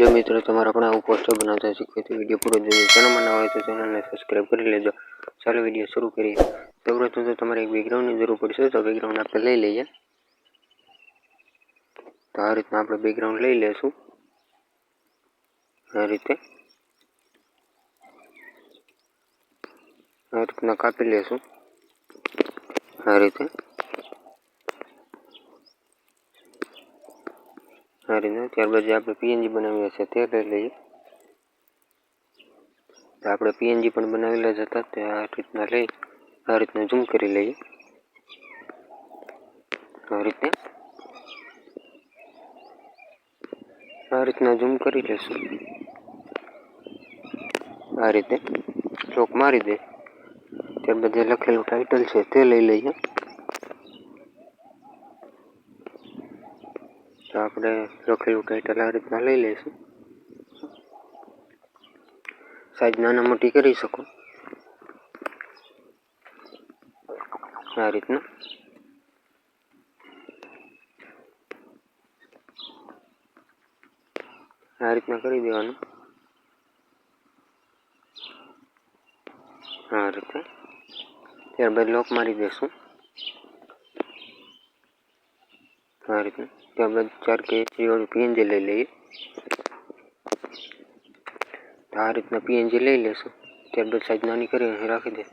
जो मित्रों तमारा पण आવું पोस्टर बनाता શીખવે तो वीडियो पूरा જોજો ચેનલમાં નવા હોય તો ચેનલને સબસ્ક્રાઇબ કરી લેજો। ચાલો वीडियो शुरू करिए। સૌપ્રથમ तो તમારે એક બેકગ્રાઉન્ડ ની જરૂર પડશે तो બેકગ્રાઉન્ડ આપણે લઈ લઈએ। तो આ રીતના આપણે બેકગ્રાઉન્ડ લઈ લેશું। આ રીતના કાપી લેશું। આ રીતે ત્યારબાદ જે આપણે પીએનજી બનાવ્યા છે તે લઈ લઈએ। તો આપણે પીએનજી પણ બનાવેલા જ હતા તે આ રીતના લઈ આ રીતના ઝૂમ કરી લઈએ। આ રીતના ઝૂમ કરી લેશું। આ રીતે લોક મારી દે ત્યારબાદ જે લખેલું ટાઇટલ છે તે લઈ લઈએ। तो આપણે લખેલું ટાઇટલ આ રીતના લઈ લઈશું। સાઈઝ નાના મોટી કરી શકો આ રીતના। આ રીતના કરી દેવાનું। આ રીતે ત્યારબાદ લોક મારી દેશું। આ રીતના ત્યારબાદ 4K વાળું પીએનજી લઈ લઈએ। તો આ રીતના પીએનજી લઈ લેશું ત્યારબાદ સાઈઝ નાની કરી રાખી દે।